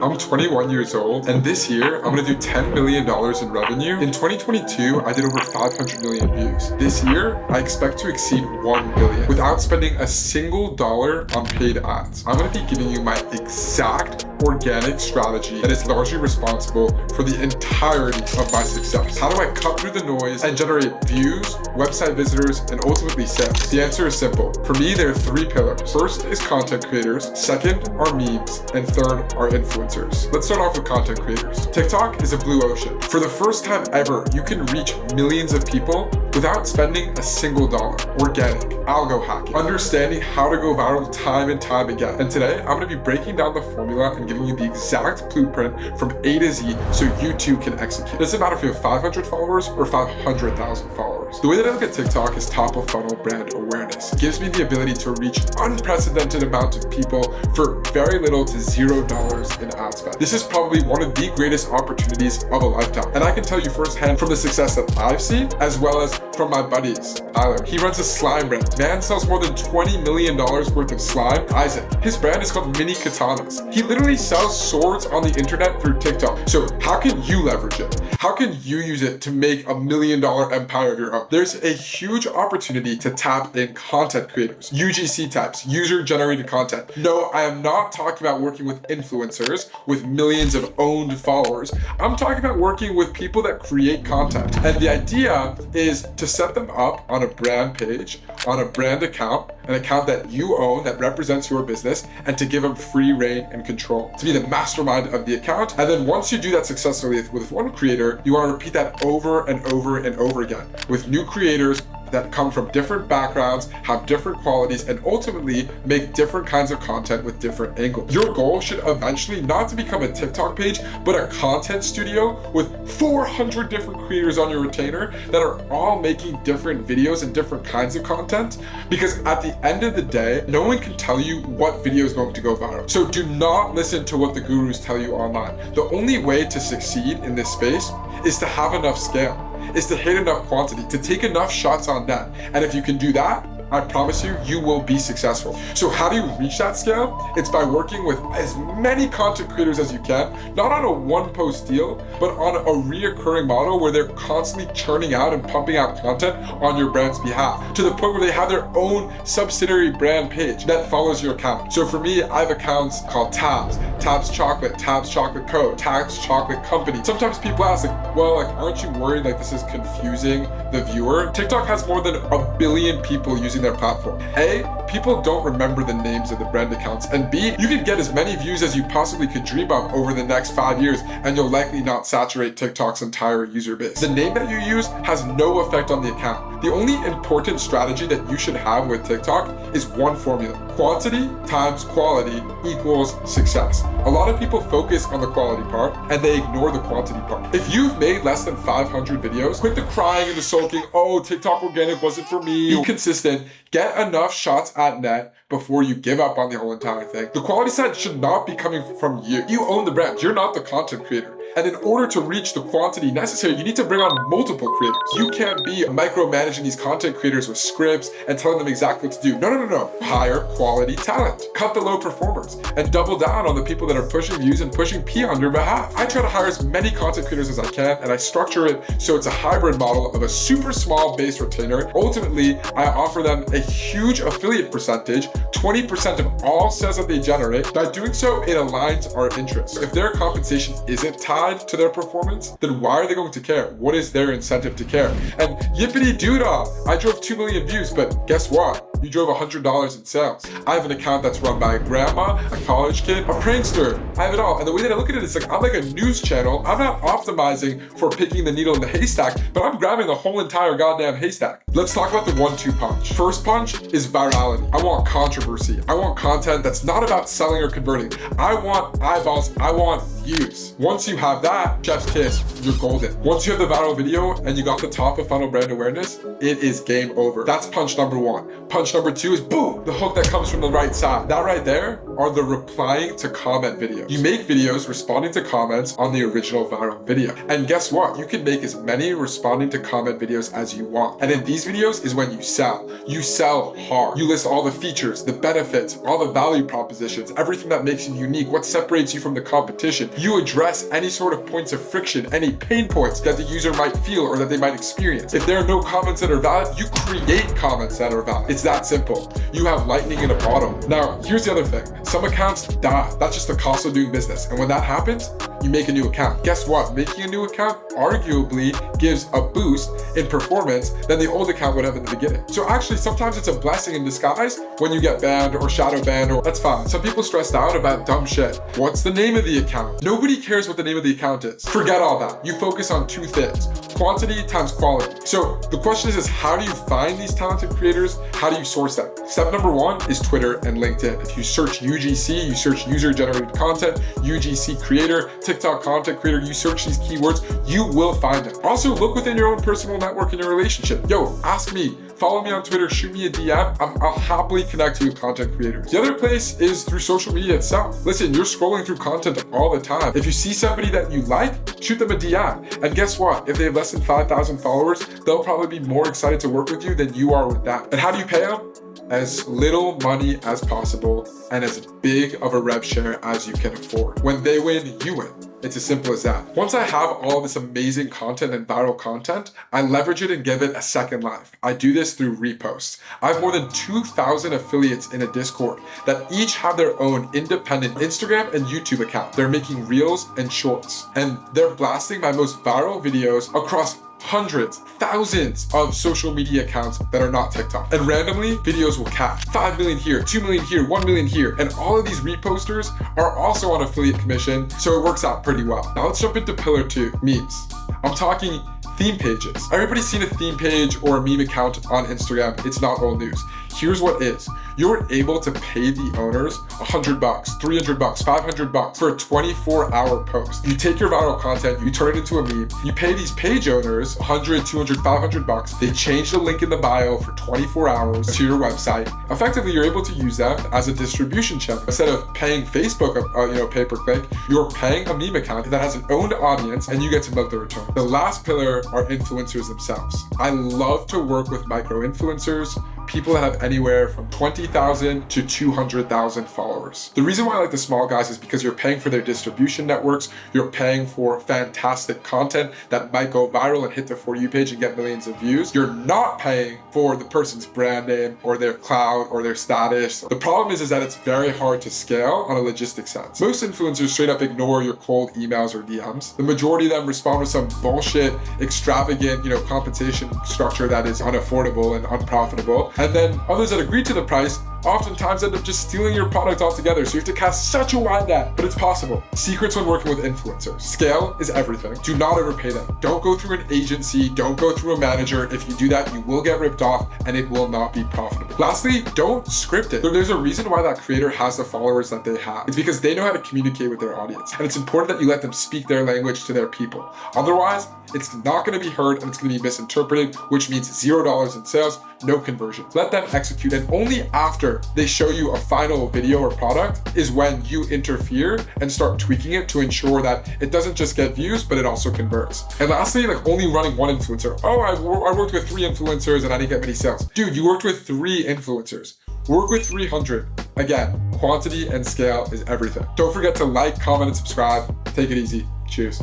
I'm 21 years old, and this year, I'm gonna do $10 million in revenue. In 2022, I did over 500 million views. This year, I expect to exceed 1 billion without spending a single dollar on paid ads. I'm gonna be giving you my exact organic strategy that is largely responsible for the entirety of my success. How do I cut through the noise and generate views, website visitors, and ultimately sales? The answer is simple. For me, there are 3 pillars. First is content creators, second are memes, and third are influencers. Let's start off with content creators. TikTok is a blue ocean. For the first time ever, you can reach millions of people without spending a single dollar. Organic, algo hacking, understanding how to go viral time and time again. And today, I'm gonna be breaking down the formula and giving you the exact blueprint from A to Z so you too can execute. It doesn't matter if you have 500 followers or 500,000 followers. The way that I look at TikTok is top of funnel brand awareness. It gives me the ability to reach unprecedented amounts of people for very little to $0 in ad spend. This is probably one of the greatest opportunities of a lifetime. And I can tell you firsthand from the success that I've seen, as well as from my buddies. Tyler, he runs a slime brand. Man sells more than $20 million worth of slime. Isaac, his brand is called Mini Katanas. He literally sells swords on the internet through TikTok. So how can you leverage it? How can you use it to make $1 million empire of your own? There's a huge opportunity to tap in content creators, UGC types, user-generated content. No, I am not talking about working with influencers with millions of owned followers. I'm talking about working with people that create content. And the idea is to set them up on a brand page, on a brand account, an account that you own that represents your business, and to give them free reign and control, to be the mastermind of the account. And then once you do that successfully with one creator, you want to repeat that over and over and over again with new creators that come from different backgrounds, have different qualities, and ultimately make different kinds of content with different angles. Your goal should eventually not to become a TikTok page, but a content studio with 400 different creators on your retainer that are all making different videos and different kinds of content. Because at the end of the day, no one can tell you what video is going to go viral. So do not listen to what the gurus tell you online. The only way to succeed in this space is to have enough scale, is to hit enough quantity, to take enough shots on net. And if you can do that, I promise you, you will be successful. So how do you reach that scale? It's by working with as many content creators as you can, not on a one post deal, but on a reoccurring model where they're constantly churning out and pumping out content on your brand's behalf, to the point where they have their own subsidiary brand page that follows your account. So for me, I have accounts called Tabs, Tabs Chocolate, Tabs Chocolate Co., Tabs Chocolate Company. Sometimes people ask, aren't you worried this is confusing the viewer? TikTok has more than 1 billion people using their platform. A, people don't remember the names of the brand accounts, and B, you can get as many views as you possibly could dream of over the next 5 years, and you'll likely not saturate TikTok's entire user base. The name that you use has no effect on the account. The only important strategy that you should have with TikTok is one formula: quantity times quality equals success. A lot of people focus on the quality part and they ignore the quantity part. If you've made less than 500 videos, quit the crying and the sulking, oh, TikTok organic wasn't for me. Be consistent, get enough shots at net before you give up on the whole entire thing. The quality side should not be coming from you. You own the brand, you're not the content creator. And in order to reach the quantity necessary, you need to bring on multiple creators. You can't be micromanaging these content creators with scripts and telling them exactly what to do. No. Hire quality talent. Cut the low performers and double down on the people that are pushing views and pushing P on your behalf. I try to hire as many content creators as I can, and I structure it so it's a hybrid model of a super small base retainer. Ultimately, I offer them a huge affiliate percentage, 20% of all sales that they generate. By doing so, it aligns our interests. If their compensation isn't tied to their performance, then why are they going to care? What is their incentive to care? And yippity doo-dah, I drove 2 million views, but guess what? You drove $100 in sales. I have an account that's run by a grandma, a college kid, a prankster. I have it all. And the way that I look at it is I'm like a news channel. I'm not optimizing for picking the needle in the haystack, but I'm grabbing the whole entire goddamn haystack. Let's talk about the 1-2 punch. First punch is virality. I want controversy. I want content that's not about selling or converting. I want eyeballs. I want views. Once you have that, chef's kiss, you're golden. Once you have the viral video and you got the top of funnel brand awareness, it is game over. That's punch number one. Punch number two is boom, the hook that comes from the right side. That right there are the replying to comment videos. You make videos responding to comments on the original viral video. And guess what? You can make as many responding to comment videos as you want. And in these videos is when you sell. You sell hard. You list all the features, the benefits, all the value propositions, everything that makes you unique, what separates you from the competition. You address any sort of points of friction, any pain points that the user might feel or that they might experience. If there are no comments that are valid, you create comments that are valid. It's that simple. You have lightning in a bottle. Now, here's the other thing. Some accounts die. That's just the cost of doing business. And when that happens, you make a new account. Guess what? Making a new account arguably gives a boost in performance than the old account would have in the beginning. So actually, sometimes it's a blessing in disguise when you get banned or shadow banned, or that's fine. Some people stressed out about dumb shit. What's the name of the account? Nobody cares what the name of the account is. Forget all that. You focus on two things: quantity times quality. So the question is how do you find these talented creators? How do you source them? Step number one is Twitter and LinkedIn. If you search UGC, you search user generated content, UGC creator, TikTok content creator, you search these keywords, you will find them. Also, look within your own personal network and your relationship. Yo, ask me, follow me on Twitter, shoot me a DM. I'll happily connect to you with content creators. The other place is through social media itself. Listen, you're scrolling through content all the time. If you see somebody that you like, shoot them a DM. And guess what? If they have less than 5,000 followers, they'll probably be more excited to work with you than you are with that. And how do you pay them? As little money as possible and as big of a rev share as you can afford. When they win, you win. It's as simple as that. Once I have all this amazing content and viral content, I leverage it and give it a second life. I do this through reposts. I have more than 2,000 affiliates in a Discord that each have their own independent Instagram and YouTube account. They're making reels and shorts, and they're blasting my most viral videos across hundreds, thousands of social media accounts that are not TikTok. And randomly, videos will catch 5 million here, 2 million here, 1 million here. And all of these reposters are also on affiliate commission, so it works out pretty well. Now let's jump into pillar two, memes. I'm talking theme pages. Everybody's seen a theme page or a meme account on Instagram. It's not old news. Here's what is. You're able to pay the owners $100, $300, $500 for a 24-hour post. You take your viral content, you turn it into a meme, you pay these page owners $100, $200, $500. They change the link in the bio for 24 hours to your website. Effectively, you're able to use them as a distribution channel. Instead of paying Facebook pay-per-click, you're paying a meme account that has an owned audience and you get to milk the return. The last pillar are influencers themselves. I love to work with micro-influencers, people that have anywhere from 20,000 to 200,000 followers. The reason why I like the small guys is because you're paying for their distribution networks, you're paying for fantastic content that might go viral and hit the For You page and get millions of views. You're not paying for the person's brand name or their clout or their status. The problem is that it's very hard to scale on a logistics sense. Most influencers straight up ignore your cold emails or DMs. The majority of them respond with some bullshit, extravagant, compensation structure that is unaffordable and unprofitable. And then others that agree to the price oftentimes end up just stealing your product altogether. So you have to cast such a wide net, but it's possible. Secrets when working with influencers. Scale is everything. Do not overpay them. Don't go through an agency. Don't go through a manager. If you do that, you will get ripped off and it will not be profitable. Lastly, don't script it. There's a reason why that creator has the followers that they have. It's because they know how to communicate with their audience. And it's important that you let them speak their language to their people. Otherwise, it's not going to be heard and it's going to be misinterpreted, which means $0 in sales, no conversion. Let them execute, and only after they show you a final video or product is when you interfere and start tweaking it to ensure that it doesn't just get views, but it also converts. And lastly, only running one influencer. Oh, I worked with 3 influencers and I didn't get many sales. Dude, you worked with 3 influencers. Work with 300. Again, quantity and scale is everything. Don't forget to like, comment, and subscribe. Take it easy. Cheers.